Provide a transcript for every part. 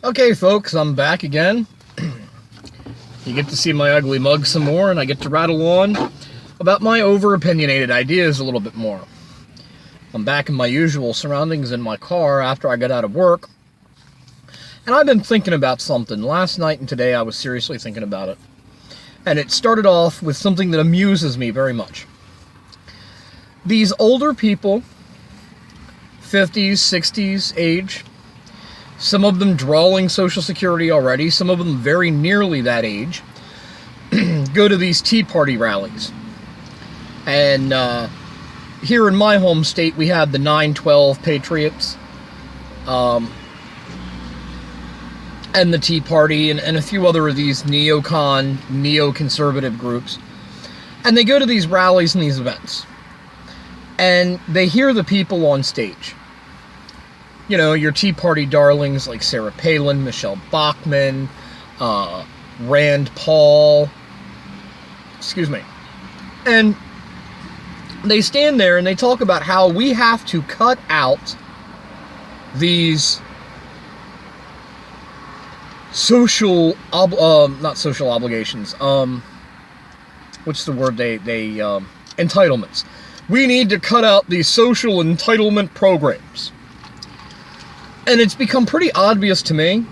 Okay, folks, I'm back again. You get to see my ugly mug some more, and I get to rattle on about my over-opinionated ideas a little bit more. I'm back in my usual surroundings in my car after I got out of work, and I've been thinking about something. Last night and today I was seriously thinking about it. And it started off with something that amuses me very much. These older people, 50s, 60s age, some of them drawing Social Security already, some of them very nearly that age, go to these Tea Party rallies. And here in my home state, we have the 9/12 Patriots, and the Tea Party, and a few other of these neo-conservative groups. And they go to these rallies and these events. And they hear the people on stage. You know, your Tea Party darlings like Sarah Palin, Michelle Bachmann, Rand Paul. Excuse me. And they stand there and they talk about how we have to cut out these not social obligations. What's the word entitlements. We need to cut out these social entitlement programs. And it's become pretty obvious to me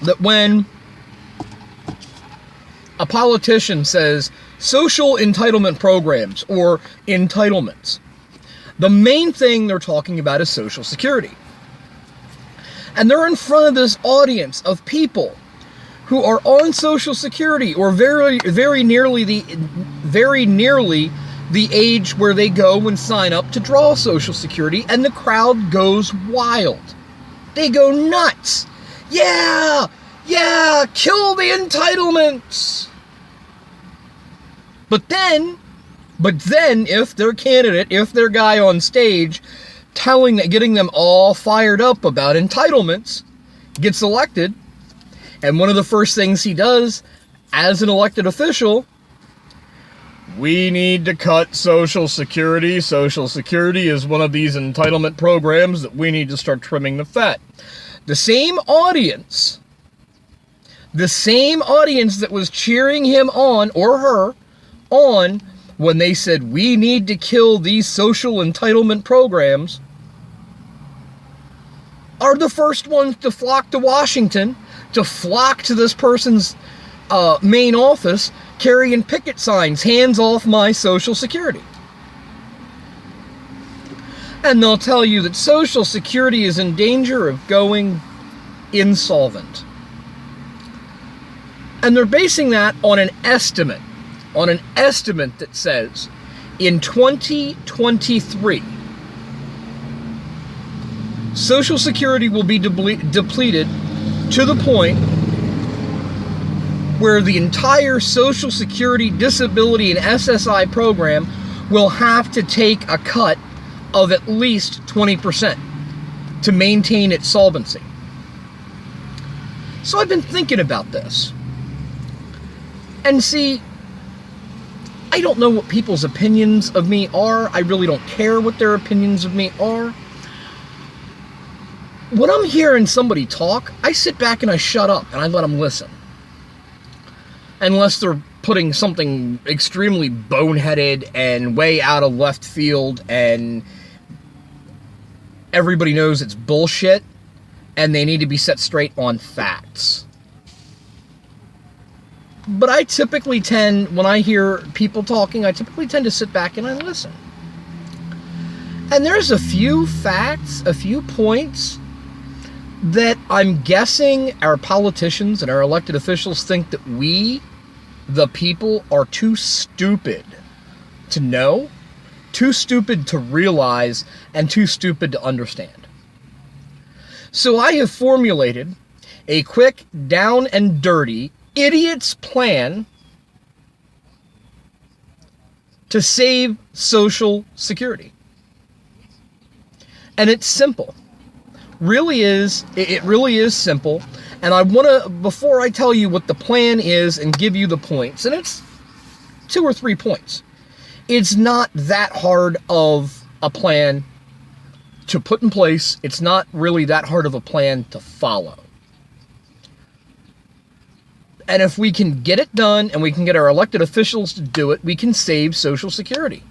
that when a politician says social entitlement programs or entitlements, the main thing they're talking about is Social Security. And they're in front of this audience of people who are on Social Security or very nearly the age where they go and sign up to draw Social Security, and the crowd goes wild. They go nuts. Yeah, kill the entitlements. But then, if their candidate, if their guy on stage getting them all fired up about entitlements gets elected, and one of the first things he does as an elected official, we need to cut Social Security. Social Security is one of these entitlement programs that we need to start trimming the fat. The same audience that was cheering him on, or her, on, when they said we need to kill these social entitlement programs, are the first ones to flock to Washington, to flock to this person's main office, carrying picket signs, hands off my Social Security. And they'll tell you that Social Security is in danger of going insolvent. And they're basing that on an estimate that says in 2023, Social Security will be depleted to the point where the entire Social Security, disability, and SSI program will have to take a cut of at least 20% to maintain its solvency. So I've been thinking about this. And see, I don't know what people's opinions of me are. I really don't care what their opinions of me are. When I'm hearing somebody talk, I sit back and I shut up and I let them listen. Unless they're putting something extremely boneheaded and way out of left field and everybody knows it's bullshit and they need to be set straight on facts. But I typically tend, when I hear people talking, I typically tend to sit back and I listen. And there's a few facts, a few points that I'm guessing our politicians and our elected officials think that we, the people, are too stupid to know, too stupid to realize, and too stupid to understand. So I have formulated a quick, down and dirty, idiot's plan to save Social Security. And it's simple. It really is simple. And I want to, before I tell you what the plan is and give you the points, and it's 2 or 3 points, it's not that hard of a plan to put in place. It's not really that hard of a plan to follow. And if we can get it done and we can get our elected officials to do it, we can save Social Security.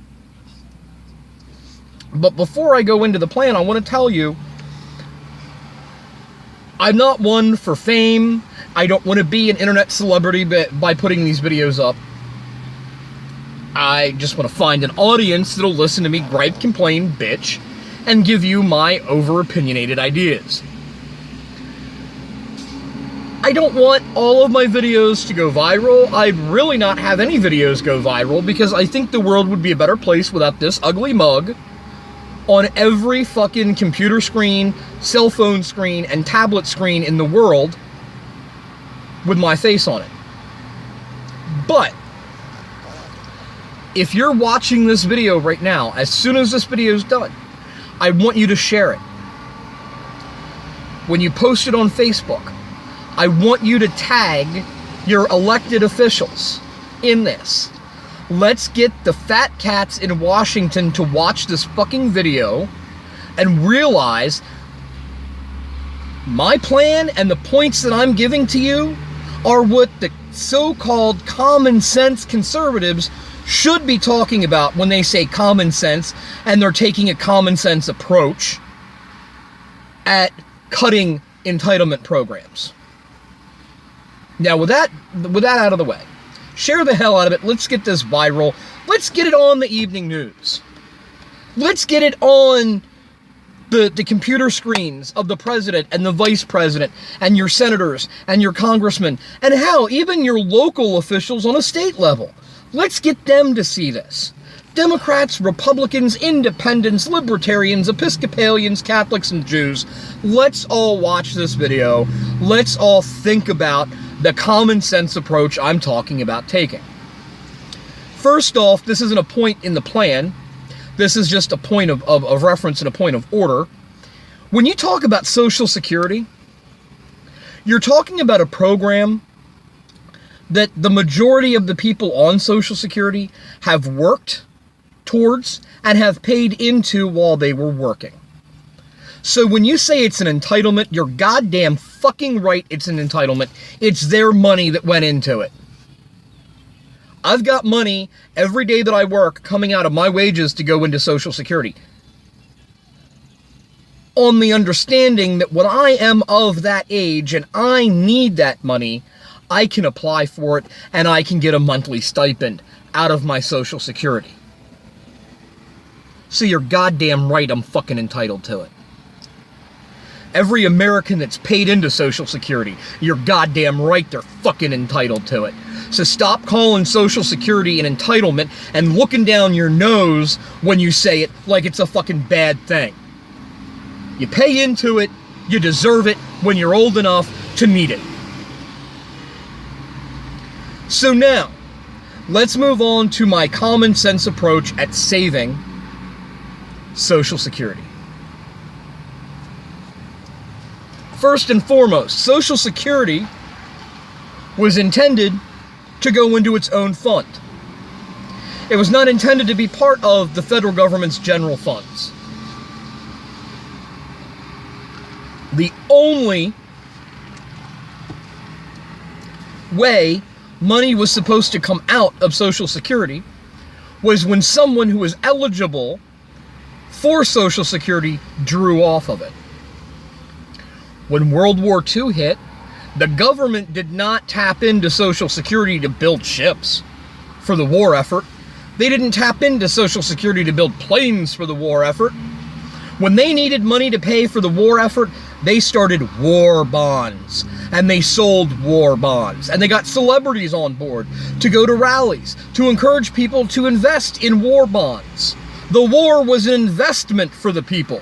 But before I go into the plan, I want to tell you, I'm not one for fame. I don't want to be an internet celebrity by putting these videos up. I just want to find an audience that'll listen to me gripe, complain, bitch, and give you my over-opinionated ideas. I don't want all of my videos to go viral. I'd really not have any videos go viral because I think the world would be a better place without this ugly mug on every fucking computer screen, cell phone screen, and tablet screen in the world with my face on it. But if you're watching this video right now, as soon as this video is done, I want you to share it. When you post it on Facebook, I want you to tag your elected officials in this. Let's get the fat cats in Washington to watch this fucking video and realize my plan and the points that I'm giving to you are what the so-called common sense conservatives should be talking about when they say common sense, and they're taking a common sense approach at cutting entitlement programs. Now, with that out of the way, share the hell out of it. Let's get this viral. Let's get it on the evening news. Let's get it on the computer screens of the president and the vice president and your senators and your congressmen and hell, even your local officials on a state level. Let's get them to see this. Democrats, Republicans, Independents, Libertarians, Episcopalians, Catholics, and Jews, let's all watch this video. Let's all think about the common sense approach I'm talking about taking. First off, this isn't a point in the plan. This is just a point of reference and a point of order. When you talk about Social Security, you're talking about a program that the majority of the people on Social Security have worked towards and have paid into while they were working. So when you say it's an entitlement, you're goddamn fucking right it's an entitlement. It's their money that went into it. I've got money every day that I work coming out of my wages to go into Social Security, on the understanding that when I am of that age and I need that money, I can apply for it and I can get a monthly stipend out of my Social Security. So you're goddamn right I'm fucking entitled to it. Every American that's paid into Social Security, you're goddamn right they're fucking entitled to it. So stop calling Social Security an entitlement and looking down your nose when you say it like it's a fucking bad thing. You pay into it, you deserve it when you're old enough to need it. So now, let's move on to my common sense approach at saving Social Security. First and foremost, Social Security was intended to go into its own fund. It was not intended to be part of the federal government's general funds. The only way money was supposed to come out of Social Security was when someone who was eligible for Social Security drew off of it. When World War II hit, the government did not tap into Social Security to build ships for the war effort. They didn't tap into Social Security to build planes for the war effort. When they needed money to pay for the war effort, they started war bonds, and they sold war bonds, and they got celebrities on board to go to rallies to encourage people to invest in war bonds. The war was an investment for the people.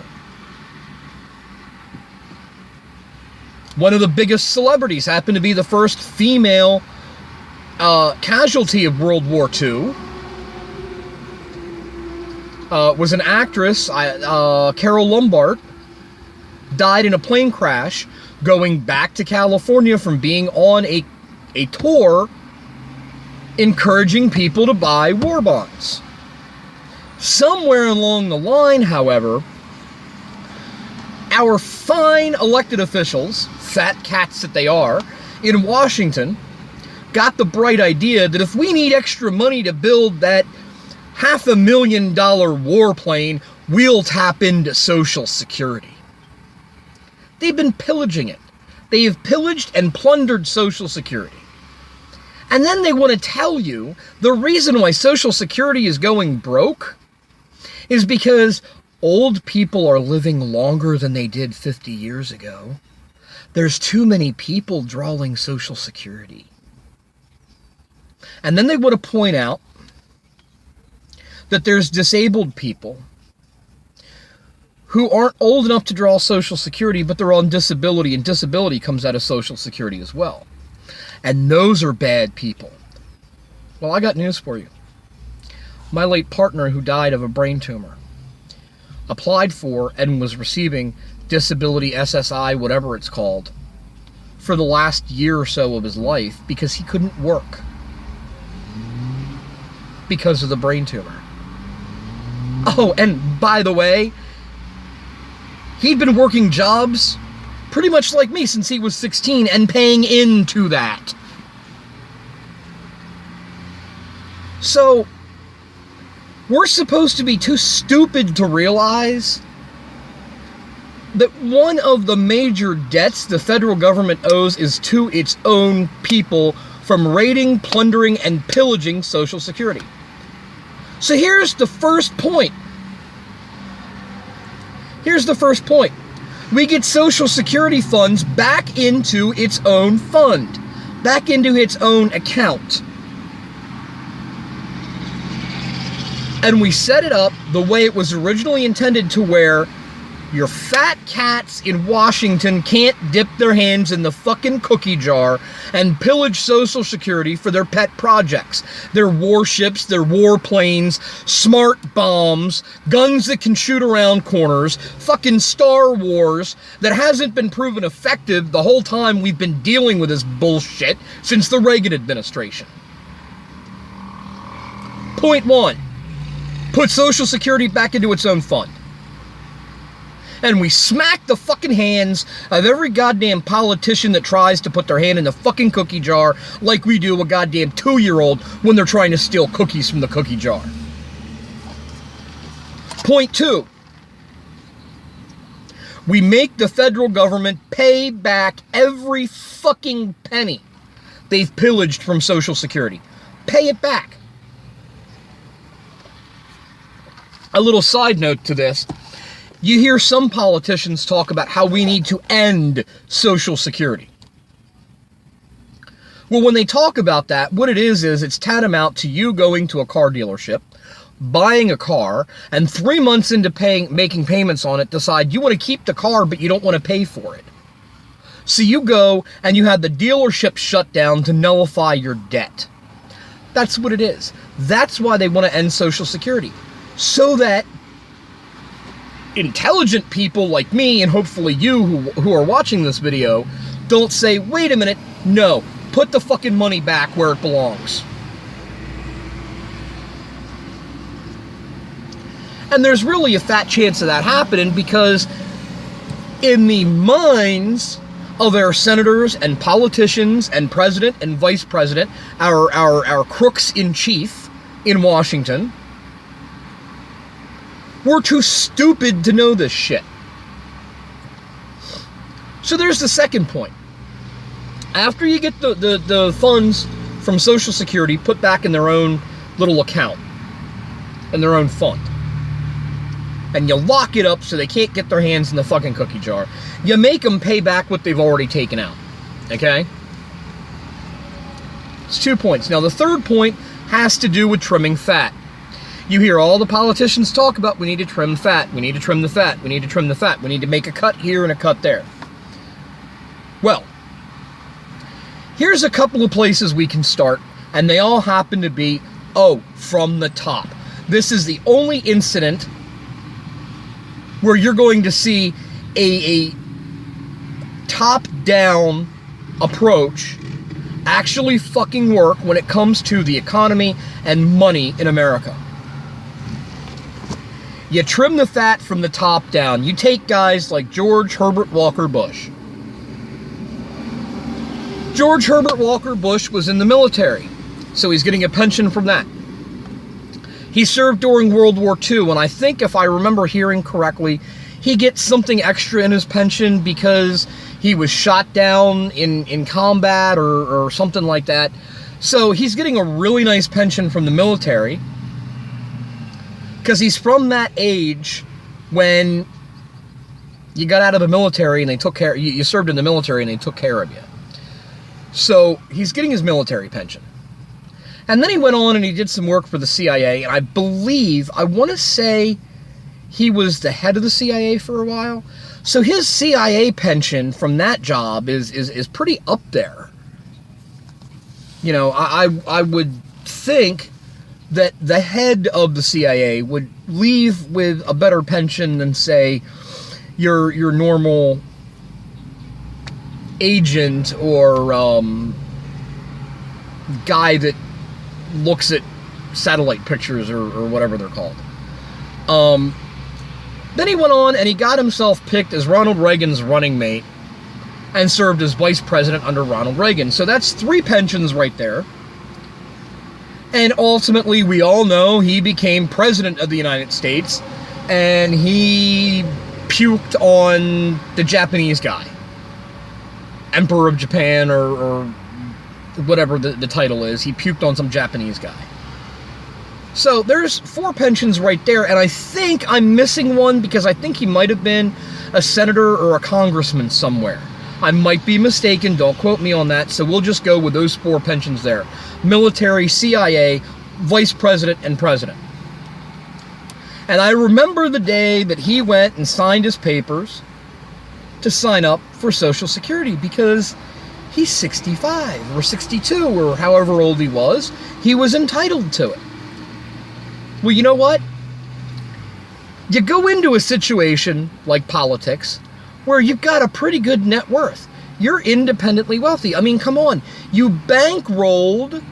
One of the biggest celebrities happened to be the first female casualty of World War II. Was an actress, Carole Lombard, died in a plane crash going back to California from being on a tour encouraging people to buy war bonds. Somewhere along the line, however, our fine elected officials, fat cats that they are, in Washington, got the bright idea that if we need extra money to build that $500,000 warplane, we'll tap into Social Security. They've been pillaging it. They have pillaged and plundered Social Security. And then they want to tell you the reason why Social Security is going broke is because old people are living longer than they did 50 years ago. There's too many people drawing Social Security. And then they want to point out that there's disabled people who aren't old enough to draw Social Security, but they're on disability, and disability comes out of Social Security as well. And those are bad people. Well, I got news for you. My late partner, who died of a brain tumor, applied for and was receiving disability, SSI, whatever it's called, for the last year or so of his life because he couldn't work because of the brain tumor. Oh, and by the way, he'd been working jobs pretty much like me since he was 16 and paying into that. So, we're supposed to be too stupid to realize that one of the major debts the federal government owes is to its own people from raiding, plundering, and pillaging Social Security. So here's the first point. Here's the first point. We get Social Security funds back into its own fund, back into its own account. And we set it up the way it was originally intended, to where your fat cats in Washington can't dip their hands in the fucking cookie jar and pillage Social Security for their pet projects. Their warships, their warplanes, smart bombs, guns that can shoot around corners, fucking Star Wars that hasn't been proven effective the whole time we've been dealing with this bullshit since the Reagan administration. Point one. Put Social Security back into its own fund. And we smack the fucking hands of every goddamn politician that tries to put their hand in the fucking cookie jar like we do a goddamn 2-year-old when they're trying to steal cookies from the cookie jar. Point two. We make the federal government pay back every fucking penny they've pillaged from Social Security. Pay it back. A little side note to this. You hear some politicians talk about how we need to end Social Security. Well, when they talk about that, what it is it's tantamount to you going to a car dealership, buying a car, and 3 months into making payments on it, decide you want to keep the car, but you don't want to pay for it. So you go and you have the dealership shut down to nullify your debt. That's what it is. That's why they want to end Social Security. So that intelligent people like me, and hopefully you who are watching this video, don't say, wait a minute, no, put the fucking money back where it belongs. And there's really a fat chance of that happening, because in the minds of our senators and politicians and president and vice president, our crooks in chief in Washington, we're too stupid to know this shit. So there's the second point. After you get the funds from Social Security put back in their own little account, in their own fund, and you lock it up so they can't get their hands in the fucking cookie jar, you make them pay back what they've already taken out. Okay? It's 2 points. Now the third point has to do with trimming fat. You hear all the politicians talk about, we need to trim fat, we need to trim the fat, we need to trim the fat, we need to make a cut here and a cut there. Well, here's a couple of places we can start, and they all happen to be, from the top. This is the only incident where you're going to see a top-down approach actually fucking work when it comes to the economy and money in America. You trim the fat from the top down. You take guys like George Herbert Walker Bush. George Herbert Walker Bush was in the military, so he's getting a pension from that. He served during World War II, and I think, if I remember hearing correctly, he gets something extra in his pension because he was shot down in combat or something like that. So he's getting a really nice pension from the military because he's from that age when you got out of the military and they took care, you served in the military and they took care of you. So he's getting his military pension. And then he went on and he did some work for the CIA, and I want to say he was the head of the CIA for a while. So his CIA pension from that job is pretty up there. You know, I would think that the head of the CIA would leave with a better pension than, say, your normal agent or guy that looks at satellite pictures or whatever they're called. Then he went on and he got himself picked as Ronald Reagan's running mate and served as vice president under Ronald Reagan. So that's 3 pensions right there. And ultimately, we all know he became president of the United States and he puked on the Japanese guy. Emperor of Japan or whatever the title is. He puked on some Japanese guy. So there's 4 pensions right there, and I think I'm missing one because I think he might have been a senator or a congressman somewhere. I might be mistaken, don't quote me on that, so we'll just go with those 4 pensions there. Military, CIA, vice president, and president. And I remember the day that he went and signed his papers to sign up for Social Security because he's 65 or 62 or however old he was. He was entitled to it. Well, you know what? You go into a situation like politics where you've got a pretty good net worth. You're independently wealthy. I mean, come on. You bankrolled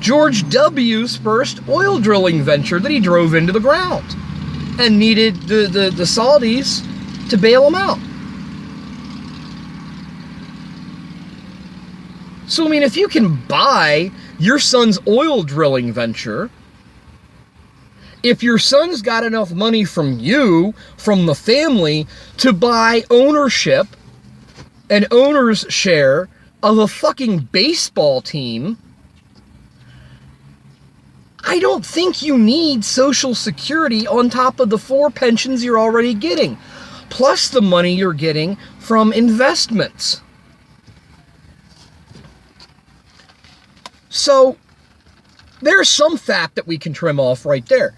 George W.'s first oil drilling venture that he drove into the ground and needed the Saudis to bail him out. So, I mean, if you can buy your son's oil drilling venture, if your son's got enough money from you, from the family, to buy ownership, an owner's share of a fucking baseball team, I don't think you need Social Security on top of the 4 pensions you're already getting, plus the money you're getting from investments. So, there's some fat that we can trim off right there.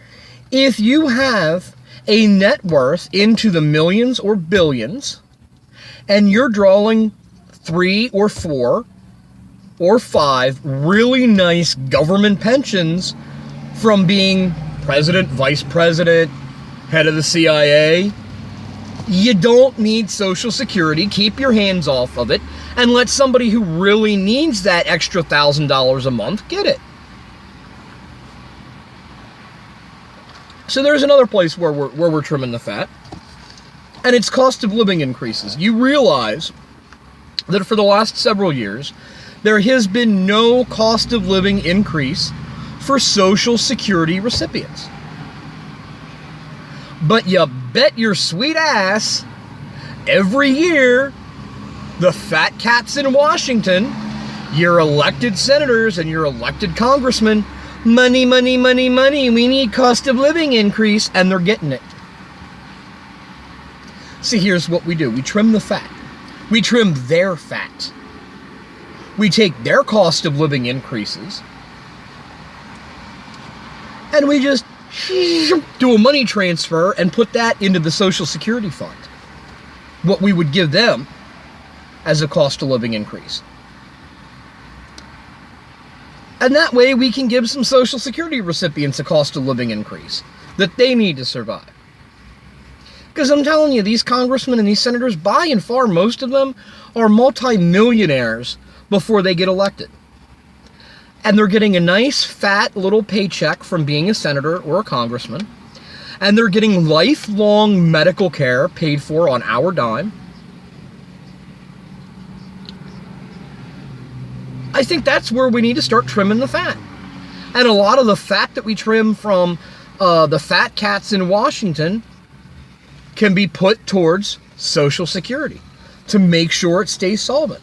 If you have a net worth into the millions or billions, and you're drawing 3 or 4 or 5 really nice government pensions from being president, vice president, head of the CIA, you don't need Social Security. Keep your hands off of it and let somebody who really needs that extra $1,000 a month get it. So there's another place where we're trimming the fat, and it's cost of living increases. You realize that for the last several years, there has been no cost of living increase for Social Security recipients. But you bet your sweet ass, every year, the fat cats in Washington, your elected senators and your elected congressmen, money, money, money, money, we need cost of living increase, and they're getting it. See, here's what we do. We trim the fat. We trim their fat. We take their cost of living increases, and we just do a money transfer and put that into the Social Security fund. What we would give them as a cost of living increase. And that way we can give some Social Security recipients a cost of living increase that they need to survive. Because I'm telling you, these congressmen and these senators, by and far, most of them are multi-millionaires before they get elected. And they're getting a nice, fat little paycheck from being a senator or a congressman. and they're getting lifelong medical care paid for on our dime, I think that's where we need to start trimming the fat. And a lot of the fat that we trim from the fat cats in Washington can be put towards Social Security to make sure it stays solvent.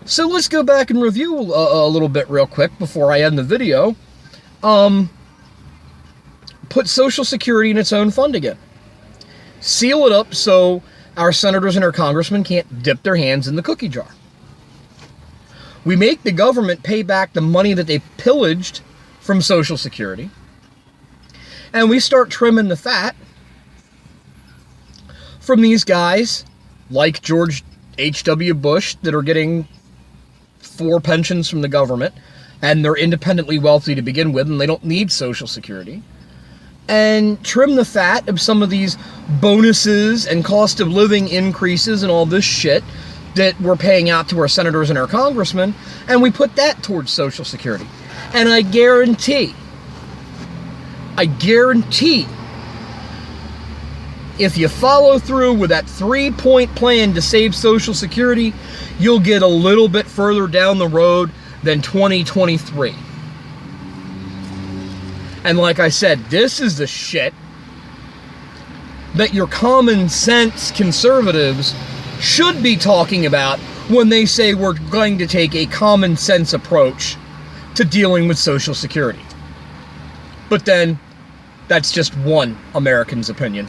So let's go back and review a little bit real quick before I end the video. Put Social Security in its own fund again. Seal it up so our senators and our congressmen can't dip their hands in the cookie jar. We make the government pay back the money that they pillaged from Social Security. And we start trimming the fat from these guys like George H.W. Bush that are getting 4 pensions from the government, and they're independently wealthy to begin with, and they don't need Social Security. And trim the fat of some of these bonuses and cost of living increases and all this shit that we're paying out to our senators and our congressmen, and we put that towards Social Security. And I guarantee, if you follow through with that 3-point plan to save Social Security, you'll get a little bit further down the road than 2023. And like I said, this is the shit that your common sense conservatives should be talking about when they say we're going to take a common sense approach to dealing with Social Security. But then, that's just one American's opinion.